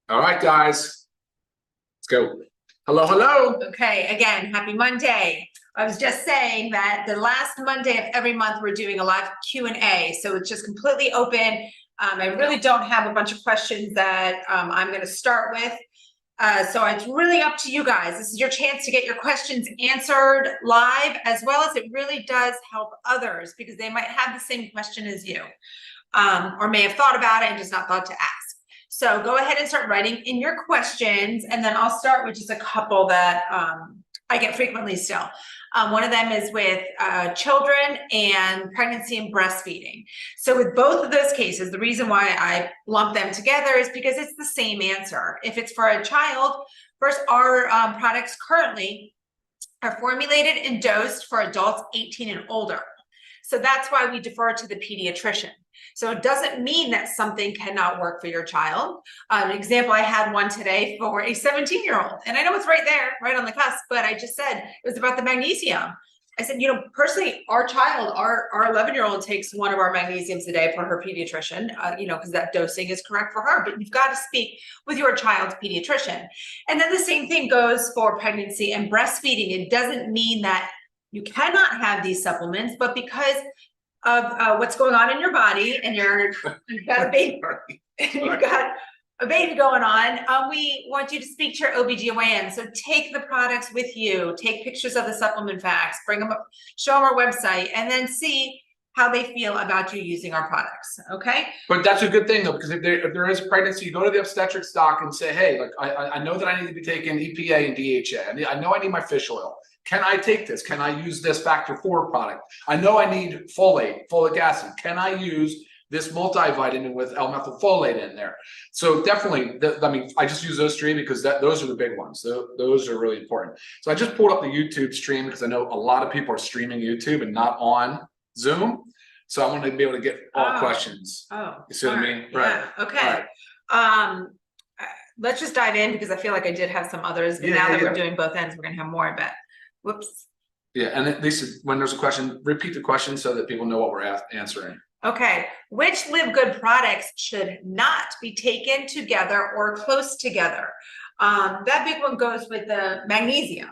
All right, guys, let's go. Hello, hello. Okay, again, happy Monday. I was just saying that the last Monday of every month, we're doing a live Q&A. So it's just completely open. I really don't have a bunch of questions that I'm going to start with. So it's really up to you guys. This is your chance to get your questions answered live, as well as it really does help others because they might have the same question as you, or may have thought about it and just not thought to ask. So go ahead and start writing in your questions, and then I'll start with just a couple that I get frequently still. One of them is with children and pregnancy and breastfeeding. So with both of those cases, the reason why I lump them together is because it's the same answer. If it's for a child, first, our products currently are formulated and dosed for adults 18 and older. So that's why we defer to the pediatrician. So it doesn't mean that something cannot work for your child. An example, I had one today for a 17-year-old, and I know it's right there, right on the cusp, but I just said it was about the magnesium. I said, you know, personally, our child, our 11-year-old takes one of our magnesiums a day for her pediatrician, you know, because that dosing is correct for her, but you've got to speak with your child's pediatrician. And then the same thing goes for pregnancy and breastfeeding. It doesn't mean that you cannot have these supplements, but because of what's going on in your body, and you've got a baby, you've got a baby going on, we want you to speak to your OBGYN. So take the products with you, take pictures of the supplement facts, bring them up, show them our website, and then see how they feel about you using our products. Okay. But that's a good thing though, because if there is a pregnancy, you go to the obstetrics doc and say, hey, like I know that I need to be taking EPA and DHA. I know I need my fish oil. Can I take this? Can I use this factor 4 product? I know I need folic acid. Can I use this multivitamin with L-methylfolate in there? So definitely, I mean, I just use those three because those are the big ones. Those are really important. So I just pulled up the YouTube stream because I know a lot of people are streaming YouTube and not on Zoom. So I wanted to be able to get all questions. Oh, you see what I mean? Right. Yeah, okay. Right. Let's just dive in because I feel like I did have some others, but now that we're doing both ends, we're going to have more, but whoops. Yeah, and at least when there's a question, repeat the question so that people know what we're answering. Okay, which LiveGood products should not be taken together or close together? That big one goes with the magnesium.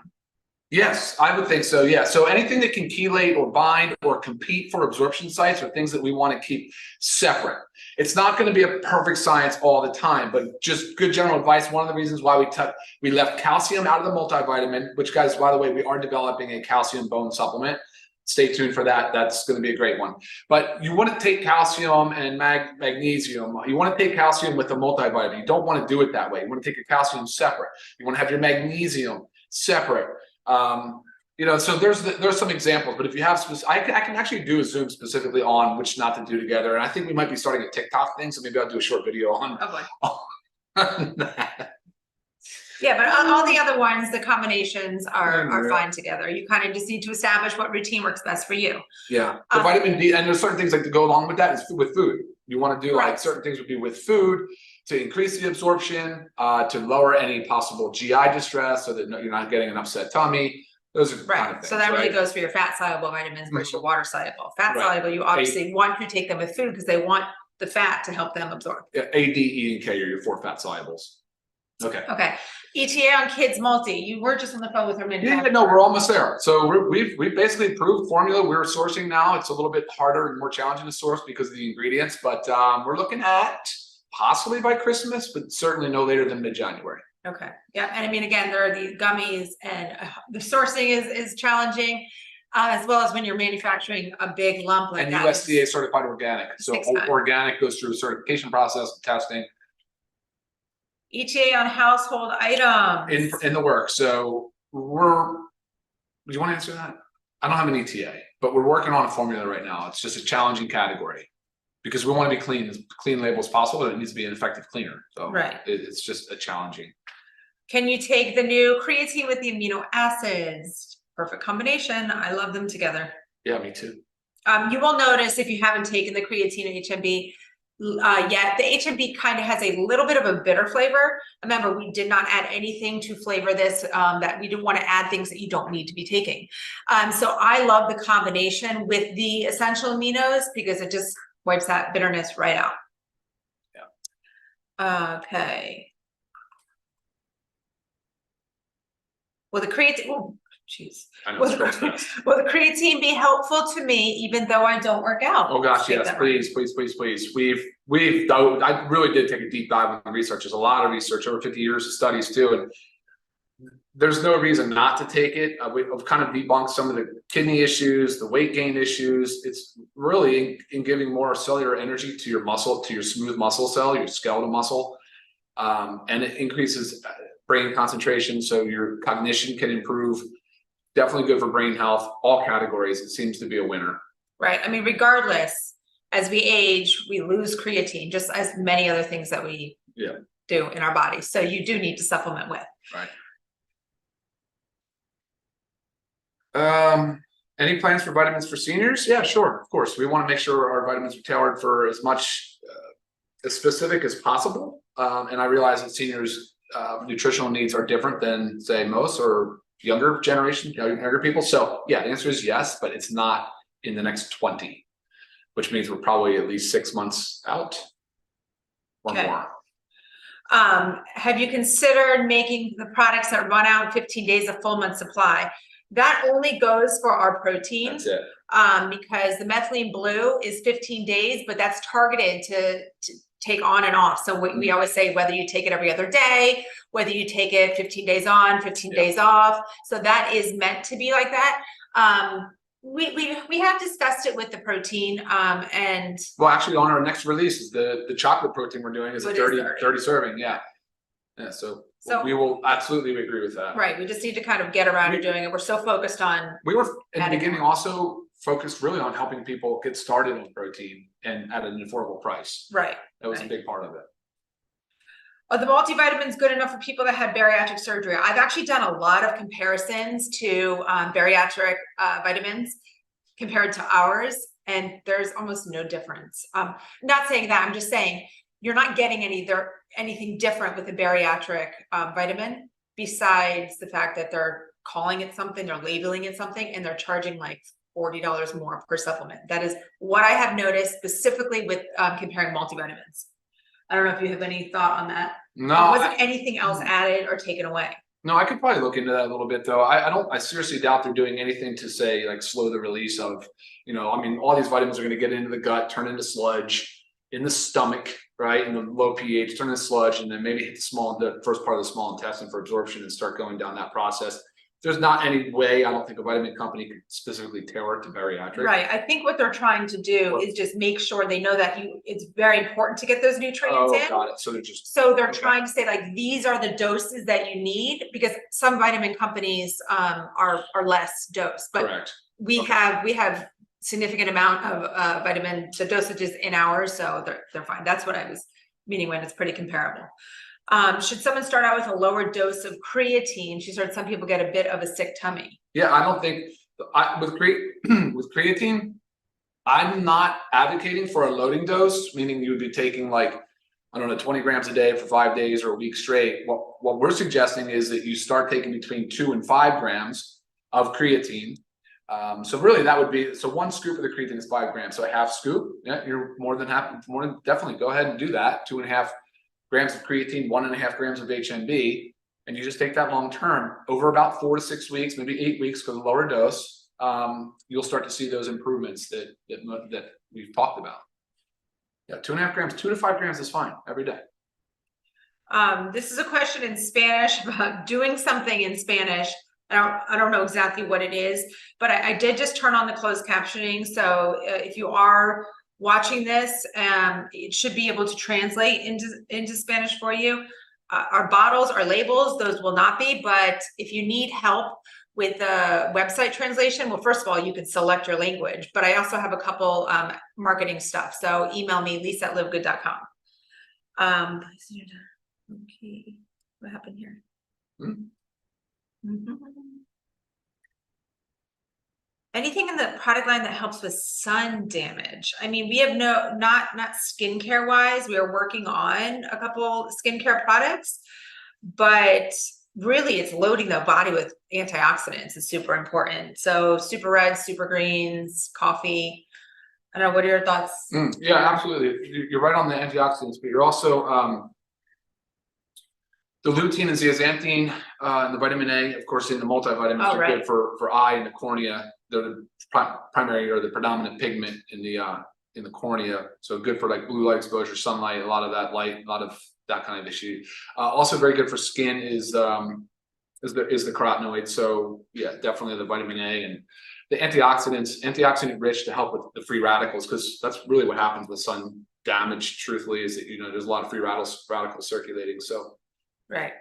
Yes, I would think so. Yeah. So anything that can chelate or bind or compete for absorption sites are things that we want to keep separate. It's not going to be a perfect science all the time, but just good general advice. One of the reasons why we left calcium out of the multivitamin, which, guys, by the way, we are developing a calcium bone supplement. Stay tuned for that. That's going to be a great one. But you want to take calcium and magnesium. You want to take calcium with a multivitamin. You don't want to do it that way. You want to take your calcium separate. You want to have your magnesium separate. You know, so there's some examples, but if you have I can actually do a Zoom specifically on which not to do together. And I think we might be starting a TikTok thing. So maybe I'll do a short video on, on that. Yeah, but all the other ones, the combinations are fine together. You kind of just need to establish what routine works best for you. Yeah, the vitamin D, and there's certain things like to go along with that is with food. You want to do like certain things would be with food to increase the absorption, to lower any possible GI distress so that you're not getting an upset tummy. Those are kind of things, so that really goes for your fat soluble vitamins versus your water soluble. Fat soluble, you obviously want to take them with food because they want the fat to help them absorb. Yeah, A, D, E, and K are your 4 fat solubles. Okay. Okay. ETA on kids multi. You were just on the phone with her manufacturer. Yeah, no, we're almost there. So we've basically approved formula. We're sourcing now. It's a little bit harder and more challenging to source because of the ingredients, but we're looking at possibly by Christmas, but certainly no later than mid-January. Okay. Yeah. And I mean, again, there are these gummies and the sourcing is challenging, as well as when you're manufacturing a big lump like that. And USDA certified organic. So organic goes through a certification process, testing. ETA on household items. In the works. So do you want to answer that? I don't have an ETA, but we're working on a formula right now. It's just a challenging category because we want to be clean label as possible, but it needs to be an effective cleaner. So it's just a challenging. Can you take the new creatine with the amino acids? Perfect combination. I love them together. Yeah, me too. You will notice if you haven't taken the creatine HMB yet, the HMB kind of has a little bit of a bitter flavor. Remember, we did not add anything to flavor this, that we didn't want to add things that you don't need to be taking. So I love the combination with the essential aminos because it just wipes that bitterness right out. Yeah. Okay. Will the creatine, oh, jeez. I know, Will scroll's the, fast. will the creatine be helpful to me even though I don't work out? Oh gosh, Take yes, that right. please. We've done, I really did take a deep dive on the research. There's a lot of research, over 50 years of studies too, and there's no reason not to take it. We've kind of debunked some of the kidney issues, the weight gain issues. It's really in giving more cellular energy to your muscle, to your smooth muscle cell, your skeletal muscle. And it increases brain concentration, so your cognition can improve. Definitely good for brain health, all categories. It seems to be a winner. Right. I mean, regardless, as we age, we lose creatine, just as many other things that we do in our bodies. So you do need to supplement with. Right. Any plans for vitamins for seniors? Yeah, sure. Of course. We want to make sure our vitamins are tailored for as much as specific as possible. And I realize that seniors' nutritional needs are different than, say, most or younger generation, younger people. So yeah, the answer is yes, but it's not in the next 20, which means we're probably at least 6 months out or more. Have you considered making the products that run out in 15 days a full month supply? That only goes for our protein. That's it. Because the methylene blue is 15 days, but that's targeted to take on and off. So we always say whether you take it every other day, whether you take it 15 days on, 15 days off. So that is meant to be like that. We have discussed it with the protein and well, actually on our next release is the chocolate protein we're doing is a 30 serving. Yeah. So we will absolutely agree with that. Right. We just need to kind of get around to doing it. We're so focused on. We were in the beginning also focused really on helping people get started on protein and at an affordable price. Right. That was a big part of it. Are the multivitamins good enough for people that had bariatric surgery? I've actually done a lot of comparisons to bariatric vitamins compared to ours, and there's almost no difference. Not saying that, I'm just saying you're not getting anything different with a bariatric vitamin besides the fact that they're calling it something, they're labeling it something, and they're charging like $40 more per supplement. That is what I have noticed specifically with comparing multivitamins. I don't know if you have any thought on that. No. Wasn't anything else added or taken away? No, I could probably look into that a little bit though. I seriously doubt they're doing anything to say like slow the release of, I mean, all these vitamins are going to get into the gut, turn into sludge in the stomach, right? In the low pH, turn into sludge, and then maybe hit the first part of the small intestine for absorption and start going down that process. There's not any way, I don't think a vitamin company could specifically tailor it to bariatric. Right. I think what they're trying to do is just make sure they know that it's very important to get those nutrients in. Got it. So they're trying to say like, these are the doses that you need, because some vitamin companies are less dose, but correct. We have significant amount of vitamin, the dosages in ours, so they're fine. That's what I was meaning when it's pretty comparable. Should someone start out with a lower dose of creatine? She's heard some people get a bit of a sick tummy. Yeah, I don't think with creatine, I'm not advocating for a loading dose, meaning you would be taking like, I don't know, 20 grams a day for 5 days or a week straight. What we're suggesting is that you start taking between 2 and 5 grams of creatine. So really that would be, so 1 scoop of the creatine is 5 grams. So a half scoop, yeah, you're more than definitely go ahead and do that. 2.5 grams of creatine, 1.5 grams of HMB, and you just take that long term over about 4 to 6 weeks, maybe 8 weeks for the lower dose. You'll start to see those improvements that we've talked about. Yeah, 2.5 grams, 2 to 5 grams is fine every day. This is a question in Spanish about doing something in Spanish. I don't know exactly what it is, but I did just turn on the closed captioning. So if you are watching this, it should be able to translate into Spanish for you. Our bottles, our labels, those will not be, but if you need help with the website translation, well, first of all, you can select your language, but I also have a couple marketing stuff. So email me, lisa@livegood.com. Okay, what happened here? Anything in the product line that helps with sun damage? I mean, we have not skincare wise, we are working on a couple skincare products, but really it's loading the body with antioxidants is super important. So super reds, super greens, coffee. I don't know, what are your thoughts? Yeah, absolutely. You're right on the antioxidants, but you're also The lutein and zeaxanthine, and the vitamin A, of course, in the multivitamins are right. good for eye and the cornea. They're the primary or the predominant pigment in the cornea. So good for like blue light exposure, sunlight, a lot of that light, a lot of that kind of issue. Also very good for skin is the carotenoids. So yeah, definitely the vitamin A and the antioxidant rich to help with the free radicals, because that's really what happens with sun damage. Truthfully, is that there's a lot of free radicals circulating. So Right.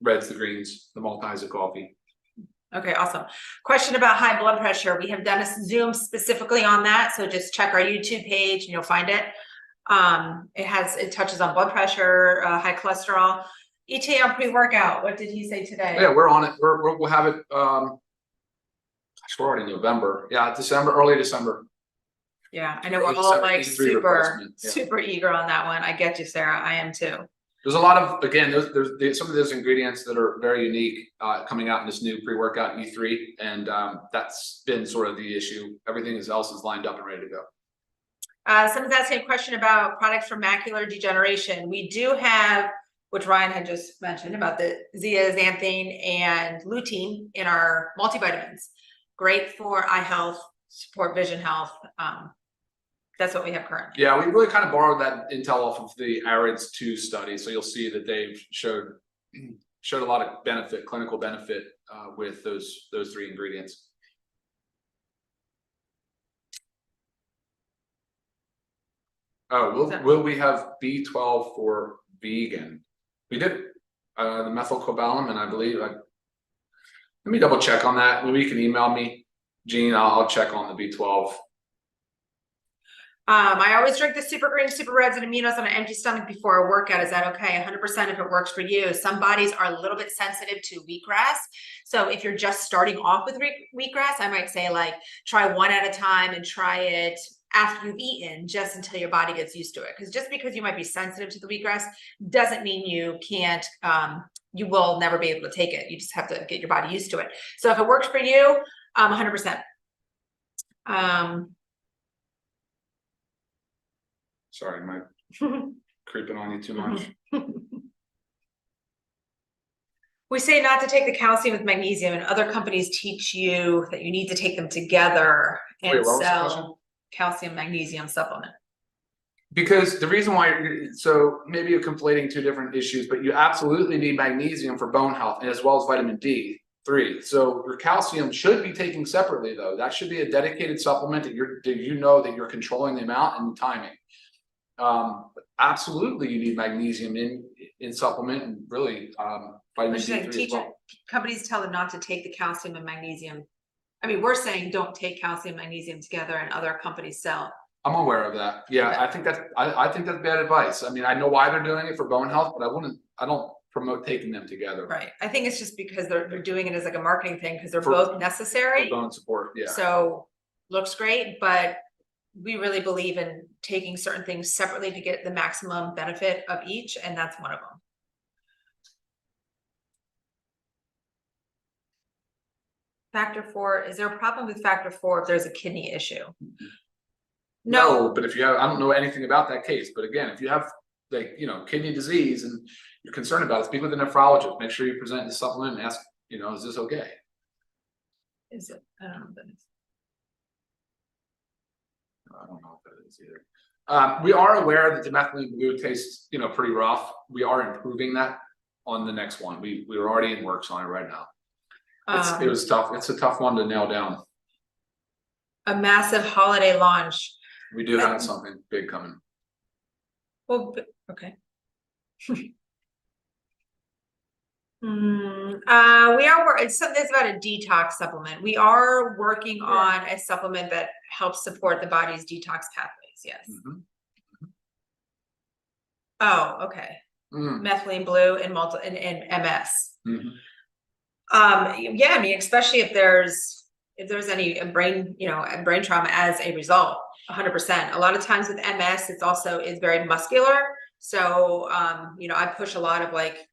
reds, the greens, the maltose, the coffee. Okay, awesome. Question about high blood pressure. We have done a Zoom specifically on that, so just check our YouTube page and you'll find it. It touches on blood pressure, high cholesterol, ETA on pre-workout. What did he say today? Yeah, we're on it. We'll have it. Gosh, we're already in November. Yeah, early December. Yeah, I know we're all like super Yeah. eager on that one. I get you, Sarah. I am too. There's a lot of, again, there's some of those ingredients that are very unique coming out in this new pre-workout E3, and that's been sort of the issue. Everything else is lined up and ready to go. Someone's asking a question about products for macular degeneration. We do have, which Ryan had just mentioned, about the zeaxanthine and lutein in our multivitamins. Great for eye health, support vision health. That's what we have currently. Yeah, we really kind of borrowed that intel off of the ARIDS 2 study. So you'll see that they've showed a lot of benefit, clinical benefit with those 3 ingredients. Oh, will we have B12 for vegan? We did the methylcobalamin, and I believe let me double check on that. Maybe you can email me, Gene. I'll check on the B12. I always drink the super green, super reds, and aminos on an empty stomach before a workout. Is that okay? 100% if it works for you. Some bodies are a little bit sensitive to wheatgrass. So if you're just starting off with wheatgrass, I might say like try one at a time and try it after you've eaten, just until your body gets used to it. Because just because you might be sensitive to the wheatgrass doesn't mean you can't, you will never be able to take it. You just have to get your body used to it. So if it works for you, 100%. Sorry, am I creeping on you too much? We say not to take the calcium with magnesium, and other companies teach you that you need to take them together and sell calcium magnesium supplement. Because the reason why, so maybe you're conflating 2 different issues, but you absolutely need magnesium for bone health, and as well as vitamin D3. So your calcium should be taken separately, though. That should be a dedicated supplement that you're controlling the amount and the timing. Absolutely, you need magnesium in supplement, and really vitamin D3 as well. Companies tell them not to take the calcium and magnesium. I mean, we're saying don't take calcium and magnesium together, and other companies sell. I'm aware of that. Yeah, okay. I think that's bad advice. I mean, I know why they're doing it for bone health, but I don't promote taking them together. Right. I think it's just because they're doing it as like a marketing thing, because they're both necessary. For bone support, yeah. So looks great, but we really believe in taking certain things separately to get the maximum benefit of each, and that's one of them. Factor 4, is there a problem with factor 4 if there's a kidney issue? No, but if you have, I don't know anything about that case, but again, if you have like, kidney disease and you're concerned about it, speak with a nephrologist. Make sure you present the supplement and ask, is this okay? Is it? I don't know what that is. I don't know if that is either. We are aware that the methylene blue tastes, pretty rough. We are improving that on the next one. We're already in works on it right now. It was tough. It's a tough one to nail down. A massive holiday launch. We do have something big coming. Well, okay. We are it's something about a detox supplement. We are working on a supplement that helps support the body's detox pathways. Yes. Oh, okay. Methylene blue and MS. Yeah, I mean, especially if there's any brain trauma as a result, 100%. A lot of times with MS, it's also is very muscular. So, I push a lot of like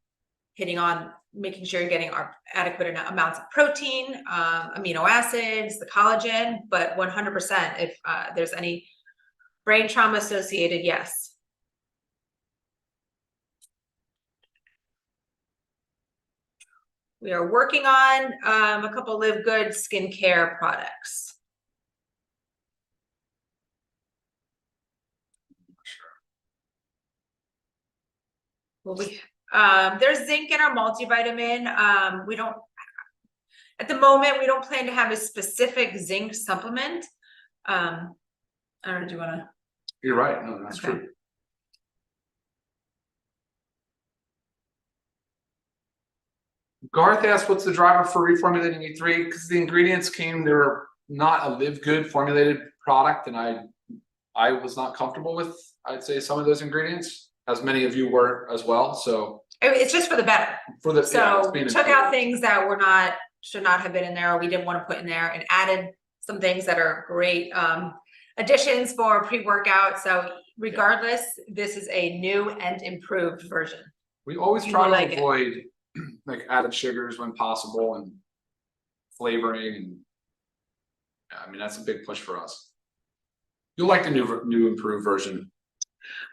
hitting on making sure you're getting our adequate amounts of protein, amino acids, the collagen, but 100% if there's any brain trauma associated, yes. We are working on a couple LiveGood skincare products. Well, there's zinc in our multivitamin. We don't, at the moment, we don't plan to have a specific zinc supplement. I don't know, do you want to? You're right. No, that's Okay. true. Garth asked, what's the driver for reformulating E3? Because the ingredients came, they were not a LiveGood formulated product, and I was not comfortable with, I'd say, some of those ingredients, as many of you were as well. So It's just for the better. for the So we took out things that were not, should not have been in there, or we didn't want to put in there, and added some things that are great additions for pre-workout. So regardless, this is a new and improved version. We always You try will to like it. avoid like added sugars when possible, and flavoring, and I mean that's a big push for us. You'll like the new improved version.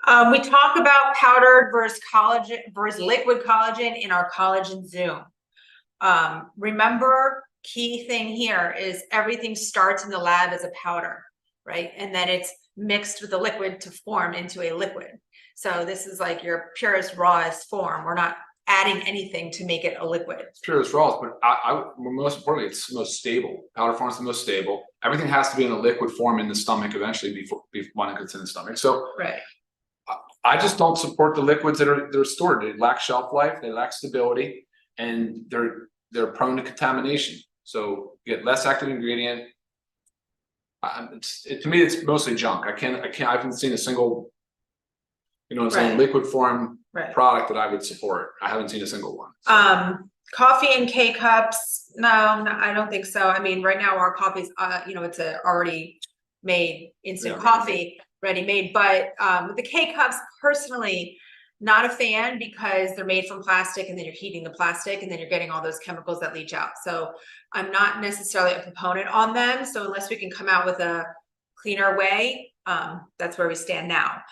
We talk about powdered versus collagen versus liquid collagen in our collagen Zoom. Remember, key thing here is everything starts in the lab as a powder, right? And then it's mixed with the liquid to form into a liquid. So this is like your purest, rawest form. We're not adding anything to make it a liquid. It's pure as raw, but most importantly, it's the most stable. Powder form is the most stable. Everything has to be in a liquid form in the stomach eventually before when it gets in the stomach. So Right. I just don't support the liquids that are stored. They lack shelf life, they lack stability, and they're prone to contamination. So get less active ingredient. To me, it's mostly junk. I haven't seen a single, you know what I'm saying, Right. liquid form Right. product that I would support. I haven't seen a single one. So. Coffee in K-cups. No, I don't think so. I mean, right now our coffee's, you know, it's a already made instant coffee, ready made. But with the K-cups, personally, not a fan, because they're made from plastic, and then you're heating the plastic, and then you're getting all those chemicals that leach out. So I'm not necessarily a proponent on them. So unless we can come out with a cleaner way, that's where we stand now.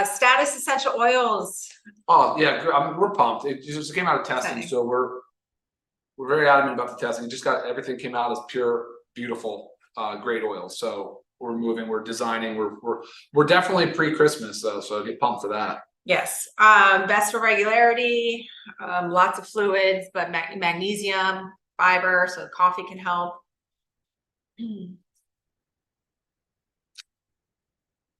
Status essential oils. Oh yeah, I mean, we're pumped. It just came out of testing, Okay. so we're very adamant about the testing. It just got everything came out as pure, beautiful, great oil. So we're moving, we're designing, we're definitely pre-Christmas though, so get pumped for that. Yes, best for regularity, lots of fluids, but magnesium, fiber, so coffee can help.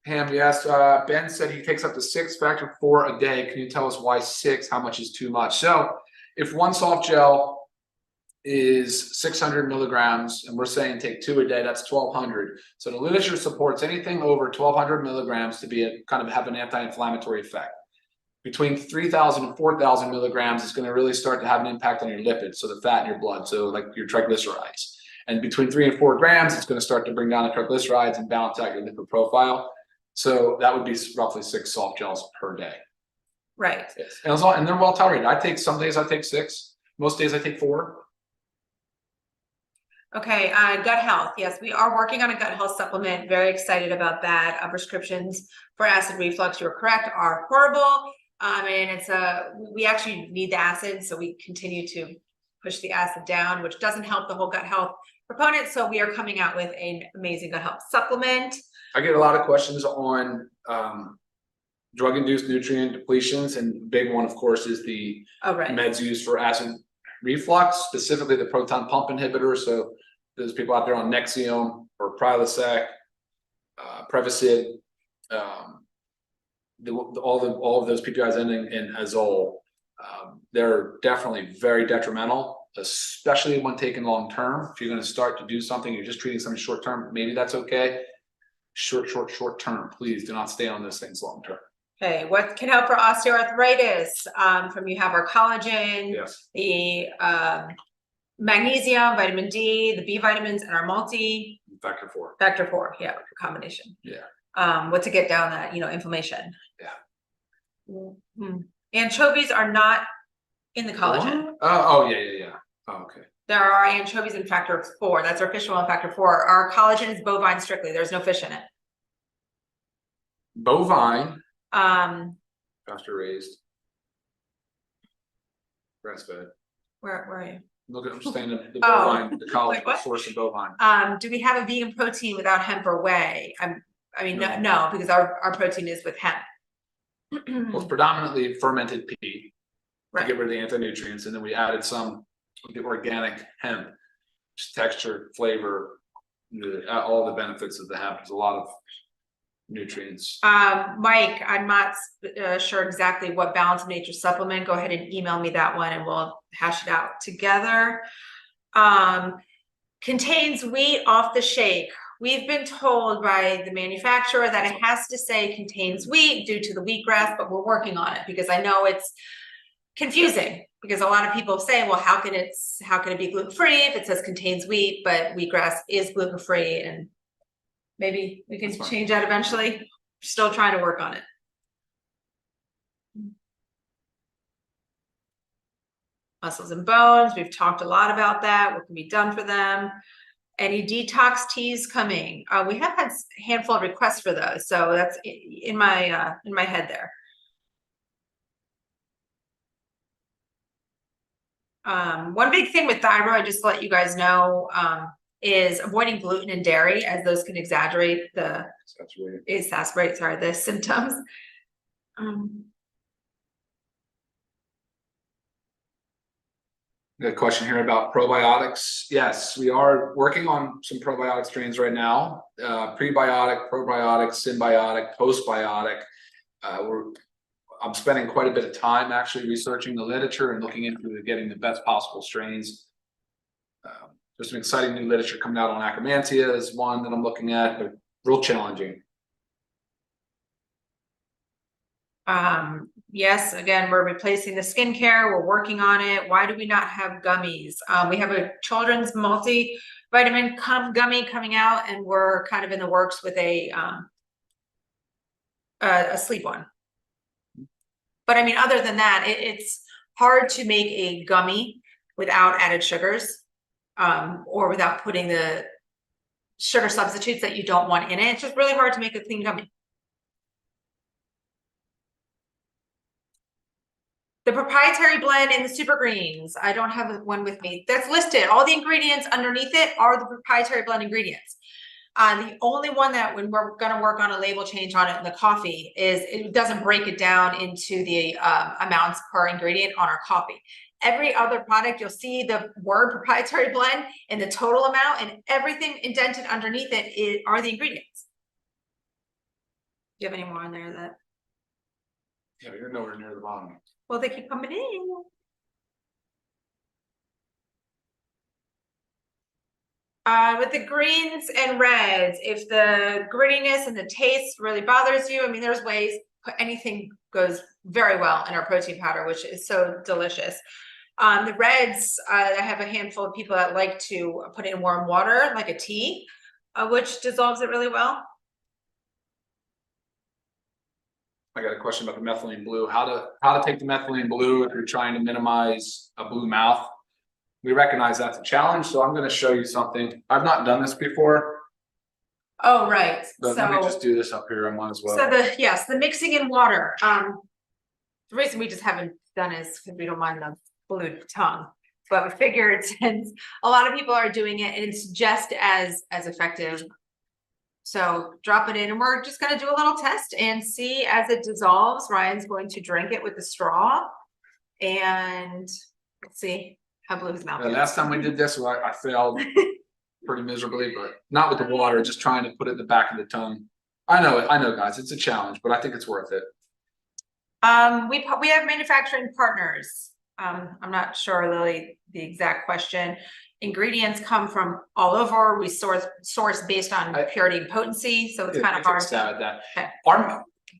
Pam, yes, Ben said he takes up to 6 factor 4 a day. Can you tell us why 6? How much is too much? So if one soft gel is 600 milligrams and we're saying take 2 a day, that's 1200. So the literature supports anything over 1200 milligrams to be kind of have an anti-inflammatory effect. Between 3000 and 4000 milligrams is going to really start to have an impact on your lipids, so the fat in your blood, so like your triglycerides. And between 3 and 4 grams, it's going to start to bring down the triglycerides and balance out your lipid profile. So that would be roughly 6 soft gels per day. Right. Yes. And they're well tolerated. I take some days I take 6, most days I take 4. Okay, gut health. Yes, we are working on a gut health supplement. Very excited about that. Prescriptions for acid reflux, you are correct, are horrible. And it's we actually need the acid, so we continue to push the acid down, which doesn't help the whole gut health proponent. So we are coming out with an amazing gut health supplement. I get a lot of questions on drug-induced nutrient depletions, and the big one, of course, is the meds used for acid reflux, specifically the proton pump inhibitor. So there's people out there on Nexium or Prilosec, Prevacid, all of those PPIs ending in azole. They're definitely very detrimental, especially when taken long term. If you're going to start to do something, you're just treating something short term, maybe that's okay. Short term, please do not stay on those things long term. Okay, what can help for osteoarthritis? From you have our collagen, yes, the magnesium, vitamin D, the B vitamins, and our multi factor 4. Factor 4, yeah, combination. Yeah. What to get down that, inflammation. Yeah. Anchovies are not in the collagen. Oh yeah. Oh, okay. There are anchovies in factor 4. That's our fish oil in factor 4. Our collagen is bovine strictly. There's no fish in it. Bovine. Pasture raised. Breastfed. Where are you? Look, I'm saying the Oh, bovine, the college like what? source of bovine. Do we have a vegan protein without hemp or whey? No. No, because our protein is with hemp. Well, it's predominantly fermented pea to Right. get rid of the anti-nutrients, and then we added some of the organic hemp, just texture, flavor, all the benefits of the hemp. There's a lot of nutrients. Mike, I'm not sure exactly what Balance of Nature supplement. Go ahead and email me that one and we'll hash it out together. Contains wheat off the shake. We've been told by the manufacturer that it has to say contains wheat due to the wheatgrass, but we're working on it because I know it's confusing because a lot of people say, well, how can it be gluten-free if it says contains wheat, but wheatgrass is gluten-free, and maybe we can change that eventually. Still trying to work on it. Muscles and bones, we've talked a lot about that. What can be done for them? Any detox teas coming? We have had a handful of requests for those, so that's in my head there. One big thing with thyroid, just to let you guys know, is avoiding gluten and dairy, as those can exaggerate the symptoms. Got a question here about probiotics. Yes, we are working on some probiotic strains right now. Prebiotic, probiotic, symbiotic, postbiotic. I'm spending quite a bit of time actually researching the literature and looking into getting the best possible strains. There's some exciting new literature coming out on Akkermansia is one that I'm looking at, but real challenging. Yes, again, we're replacing the skincare. We're working on it. Why do we not have gummies? We have a children's multivitamin gummy coming out, and we're kind of in the works with a sleep one. But I mean, other than that, it's hard to make a gummy without added sugars, or without putting the sugar substitutes that you don't want in it. It's just really hard to make a clean gummy. The proprietary blend in the super greens. I don't have one with me. That's listed. All the ingredients underneath it are the proprietary blend ingredients. The only one that when we're going to work on a label change on it in the coffee is it doesn't break it down into the amounts per ingredient on our coffee. Every other product, you'll see the word proprietary blend and the total amount, and everything indented underneath it are the ingredients. Do you have any more on there that? Yeah, you're nowhere near the bottom. Well, they keep coming in. With the greens and reds, if the grittiness and the taste really bothers you, I mean, there's ways. Anything goes very well in our protein powder, which is so delicious. The reds, I have a handful of people that like to put it in warm water, like a tea, which dissolves it really well. I got a question about the methylene blue. How to take the methylene blue if you're trying to minimize a blue mouth. We recognize that's a challenge, so I'm going to show you something. I've not done this before. Oh, right. But let me just do this up here. I might as well. So the mixing in water. The reason we just haven't done is because we don't mind the blue tongue. But we figured since a lot of people are doing it, and it's just as effective. So drop it in, and we're just going to do a little test and see as it dissolves. Ryan's going to drink it with the straw, and let's see how blue his mouth is. Last time we did this, I failed pretty miserably, but not with the water, just trying to put it in the back of the tongue. I know, guys, it's a challenge, but I think it's worth it. We have manufacturing partners. I'm not sure, Lily, the exact question. Ingredients come from all over. We source based on purity and potency, so it's kind of hard. At that. Okay.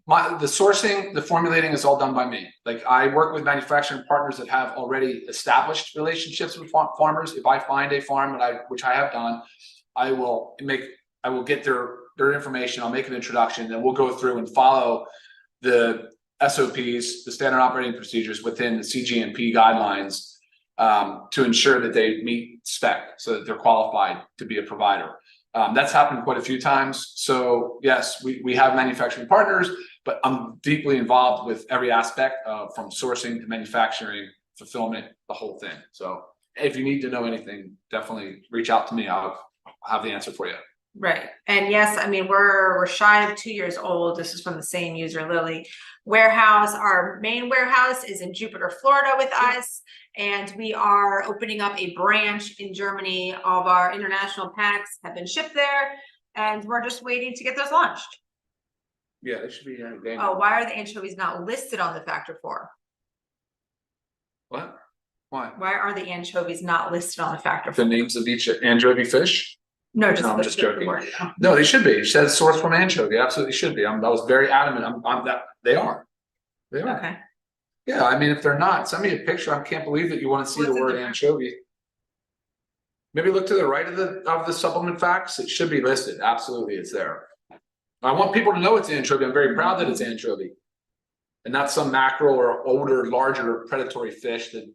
The sourcing, the formulating is all done by me. Like I work with manufacturing partners that have already established relationships with farmers. If I find a farm which I have done, I will get their information. I'll make an introduction, then we'll go through and follow the SOPs, the standard operating procedures within the CGMP guidelines to ensure that they meet spec, so that they're qualified to be a provider. That's happened quite a few times. So yes, we have manufacturing partners, but I'm deeply involved with every aspect from sourcing to manufacturing, fulfillment, the whole thing. So if you need to know anything, definitely reach out to me. I'll have the answer for you. Right. And yes, I mean, we're shy of 2 years old. This is from the same user, Lily. Warehouse, our main warehouse is in Jupiter, Florida with us. And we are opening up a branch in Germany. All of our international packs have been shipped there. And we're just waiting to get those launched. Yeah, they should be any day. Oh, why are the anchovies not listed on the Factor 4? What? Why? Why are the anchovies not listed on the Factor The 4? names of each anchovy fish? No, just I'm just joking. word. No, they should be. It says source from anchovy. Absolutely should be. I was very adamant. I'm that they are. They are. Okay. Yeah, I mean, if they're not, send me a picture. I can't believe that you want to see the What's the word difference? anchovy. Maybe look to the right of the supplement facts. It should be listed. Absolutely, it's there. I want people to know it's anchovy. I'm very proud that it's anchovy. And not some mackerel or older, larger predatory fish that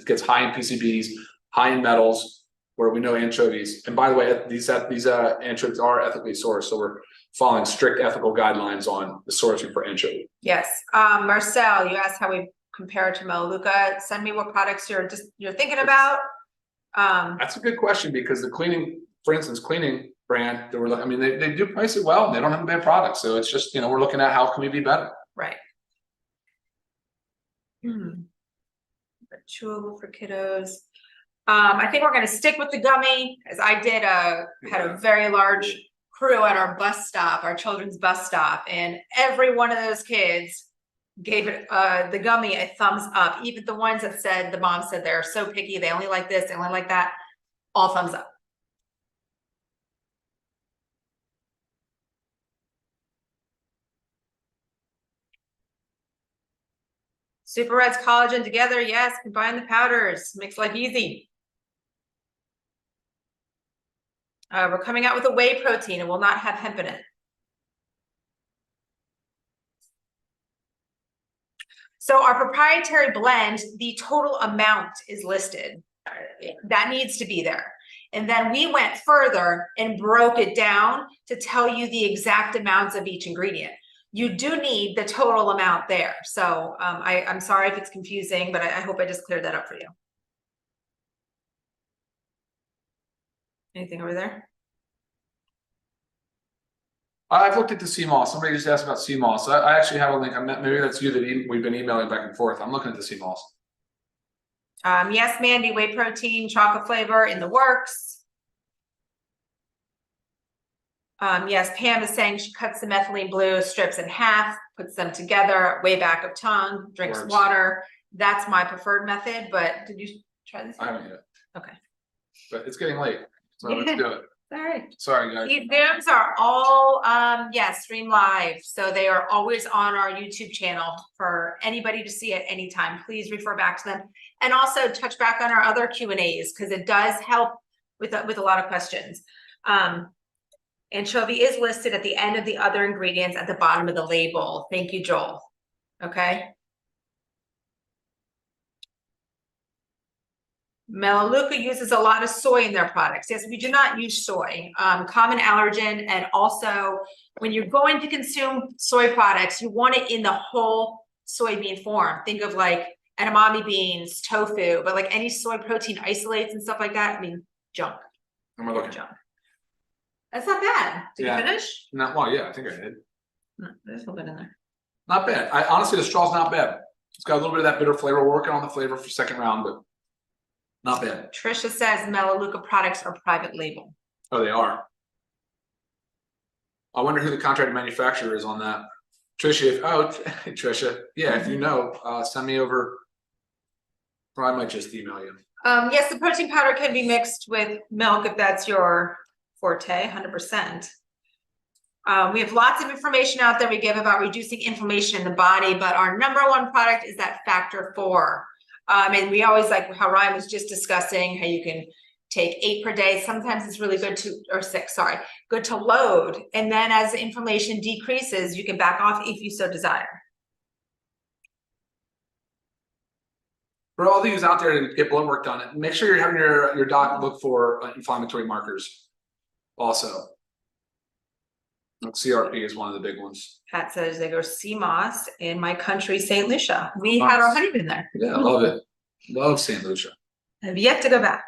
gets high in PCBs, high in metals, where we know anchovies. And by the way, these anchovies are ethically sourced, so we're following strict ethical guidelines on the sourcing for anchovy. Yes. Marcel, you asked how we compare to Melaleuca. Send me what products you're thinking about. That's a good question, because the cleaning, for instance, cleaning brand, I mean, they do price it well. They don't have a bad product. So it's just, we're looking at how can we be better. Right. Chewable for kiddos. I think we're going to stick with the gummy, as I had a very large crew at our bus stop, our children's bus stop, and every one of those kids gave it the gummy a thumbs up. Even the ones that said, the mom said they're so picky, they only like this, they only like that, all thumbs up. Super Reds collagen together, yes, combine the powders, makes life easy. We're coming out with a whey protein and will not have hemp in it. So our proprietary blend, the total amount is listed. That needs to be there. And then we went further and broke it down to tell you the exact amounts of each ingredient. You do need the total amount there. So I'm sorry if it's confusing, but I hope I just cleared that up for you. Anything over there? I've looked at the CMOS. Somebody just asked about CMOS. I actually have a link. Maybe that's you that we've been emailing back and forth. I'm looking at the CMOS. Yes, Mandy, whey protein, chocolate flavor in the works. Yes, Pam is saying she cuts the methylene blue strips in half, puts them together, way back of tongue, drinks Works. water. That's my preferred method, but did you try this? I haven't yet. Okay. But it's getting late. So let's do it. All right. Sorry, guys. Those are all, stream live. So they are always on our YouTube channel for anybody to see at any time. Please refer back to them. And also touch back on our other Q&As, because it does help with a lot of questions. Anchovy is listed at the end of the other ingredients at the bottom of the label. Thank you, Joel. Okay. Melaleuca uses a lot of soy in their products. Yes, we do not use soy. Common allergen, and also when you're going to consume soy products, you want it in the whole soybean form. Think of like edamame beans, tofu, but like any soy protein isolates and stuff like that, I mean, junk. I'm looking. Junk. That's not bad. Did you finish? Well, yeah, I think I did. No, there's a little bit in there. Not bad. Honestly, the straw's not bad. It's got a little bit of that bitter flavor. We're working on the flavor for second round, but not bad. Trisha says Melaleuca products are private label. Oh, they are. I wonder who the contract manufacturer is on that. Trisha, Trisha. Yeah, if you know, send me over. Or I might just email you. Yes, the protein powder can be mixed with milk if that's your forte, 100%. We have lots of information out there we give about reducing inflammation in the body, but our good product is that factor 4. And we always, like how Ryan was just discussing, how you can take 8 per day. Sometimes it's really good or 6, sorry, good to load. And then as the inflammation decreases, you can back off if you so desire. For all these out there to get blood work done, make sure you're having your doc look for inflammatory markers also. CRP is one of the big ones. Pat says they go CMOS in my country, St. Lucia. We had our honeymoon there. Yeah, I love it. Love St. Lucia. I've yet to go back.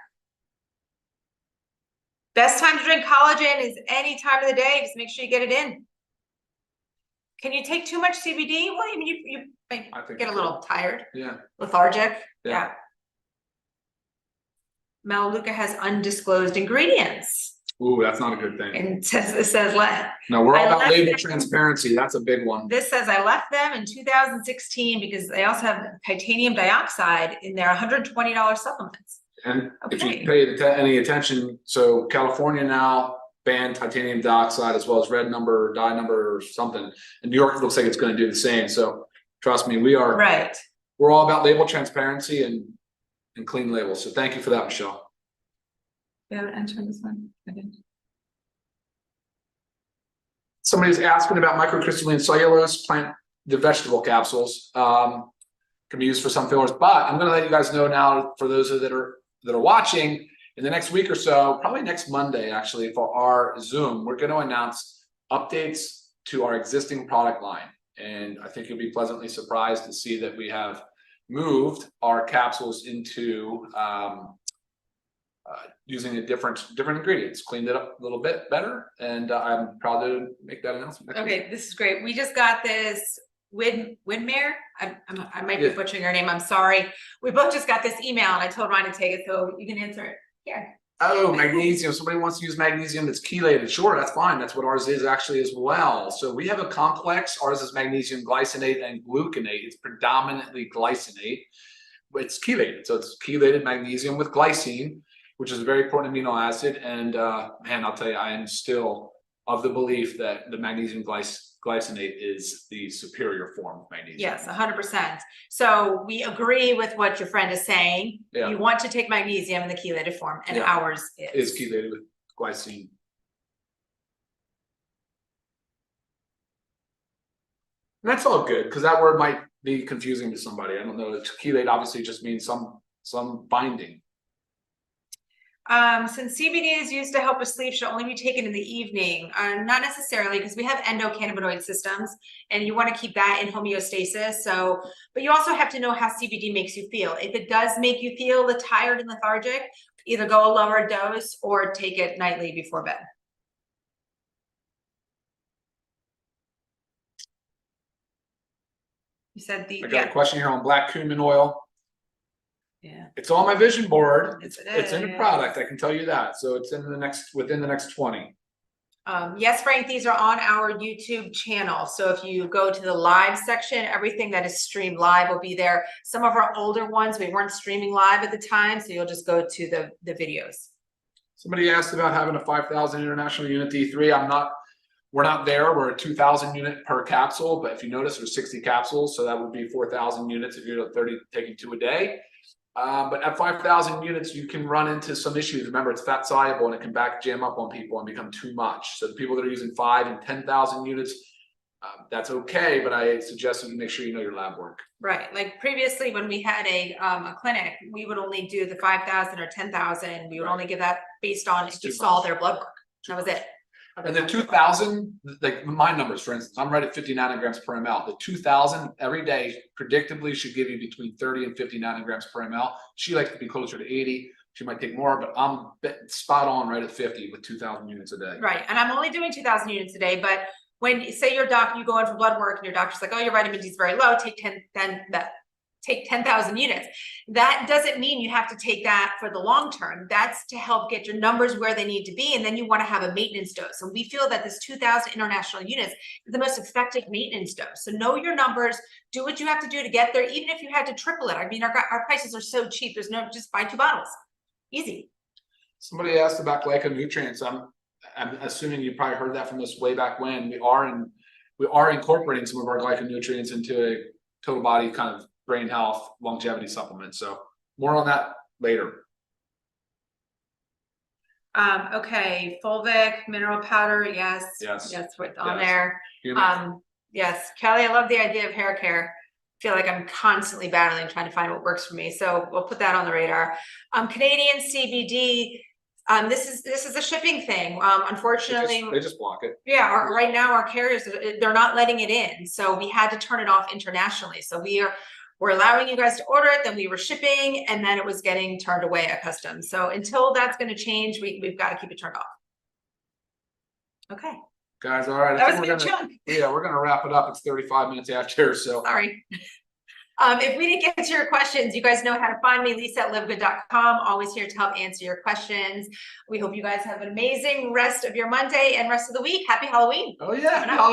Best time to drink collagen is any time of the day. Just make sure you get it in. Can you take too much CBD? Well, I mean, you I think get a little tired, Yeah. lethargic. Yeah. Yeah. Melaleuca has undisclosed ingredients. Ooh, that's not a good thing. And it says let. No, we're all I about left label them- transparency. That's a big one. This says I left them in 2016 because they also have titanium dioxide in their $120 supplements. And if Okay. you pay any attention, so California now banned titanium dioxide as well as red number, dye number, or something. And New York looks like it's going to do the same. So trust me, Right. we're all about label transparency and clean labels. So thank you for that, Michelle. Yeah, enter this one. Okay. Somebody's asking about microcrystalline cellulose the vegetable capsules. Can be used for some fillers, but I'm going to let you guys know now for those that are watching in the next week or so, probably next Monday, actually, for our Zoom, we're going to announce updates to our existing product line. And I think you'll be pleasantly surprised to see that we have moved our capsules into using different ingredients, cleaned it up a little bit better. And I'm proud to make that announcement. Okay, this is great. We just got this Widmere. I might be butchering her name. I'm sorry. We both just got this email and I told Ryan to take it, so you can answer it here. Oh, magnesium. Somebody wants to use magnesium that's chelated. Sure, that's fine. That's what ours is actually as well. So we have a complex. Ours is magnesium glycinate and gluconate. It's predominantly glycinate. It's chelated. So it's chelated magnesium with glycine, which is a very important amino acid. And man, I'll tell you, I am still of the belief that the magnesium glycinate is the superior form of magnesium. Yes, 100%. So we agree with what your friend is saying. Yeah. You want to take magnesium in the chelated form, and ours is. Is chelated with glycine. And that's all good, because that word might be confusing to somebody. I don't know. Chelate obviously just means some binding. Since CBD is used to help with sleep, should only be taken in the evening. Not necessarily, because we have endocannabinoid systems and you want to keep that in homeostasis. So, but you also have to know how CBD makes you feel. If it does make you feel tired and lethargic, either go a lower dose or take it nightly before bed. You said I got a question here on black cumin oil. Yeah, it's on my vision board. It's in the product. I can tell you that. So it's within the next 20. Yes, Frank, these are on our YouTube channel. So if you go to the live section, everything that is streamed live will be there. Some of our older ones, we weren't streaming live at the time. So you'll just go to the videos. Somebody asked about having a 5,000 international unit D3. We're not there. We're a 2,000 unit per capsule. But if you notice, there's 60 capsules. So that would be 4,000 units if you're 30 taking 2 a day. But at 5,000 units, you can run into some issues. Remember, it's fat soluble and it can jam up on people and become too much. So the people that are using 5,000 and 10,000 units, that's okay. But I suggest that you make sure you know your lab work. Right. Like previously, when we had a clinic, we would only do the 5,000 or 10,000. We would only give that based on if we saw their blood work. That was it. And the 2,000, like my numbers, for instance, I'm right at 50 nanograms per ml. The 2,000 every day predictably should give you between 30 and 50 nanograms per ml. She likes to be closer to 80. She might take more, but I'm spot on right at 50 with 2,000 units a day. Right. And I'm only doing 2,000 units a day. But when you say you go in for blood work and your doctor's like, oh, your vitamin D is very low, take 10,000 units. That doesn't mean you have to take that for the long term. That's to help get your numbers where they need to be. And then you want to have a maintenance dose. So we feel that this 2,000 international units is the most effective maintenance dose. So know your numbers, do what you have to do to get there. Even if you had to triple it. I mean, our prices are so cheap. There's no, just buy 2 bottles. Easy. Somebody asked about glyconutrients. I'm assuming you probably heard that from us way back when. We are incorporating some of our glyconutrients into a total body kind of brain health longevity supplement. So more on that later. Okay, fulvic mineral powder. Yes, what's on there. Yes, Kelly, I love the idea of hair care. I feel like I'm constantly battling trying to find what works for me. So we'll put that on the radar. Canadian CBD. This is a shipping thing. Unfortunately, they just block it. Yeah, right now our carriers, they're not letting it in. So we had to turn it off internationally. So were allowing you guys to order it, then we were shipping, and then it was getting turned away at customs. So until that's gonna change, we've got to keep it turned off. Okay, Guys, all right. I that was think a big chunk. yeah, we're gonna wrap it up. It's 35 minutes after, so. Sorry. If we didn't get to your questions, you guys know how to find me, Lisa@livegood.com. Always here to help answer your questions. We hope you guys have an amazing rest of your Monday and rest of the week. Happy Halloween. Oh yeah.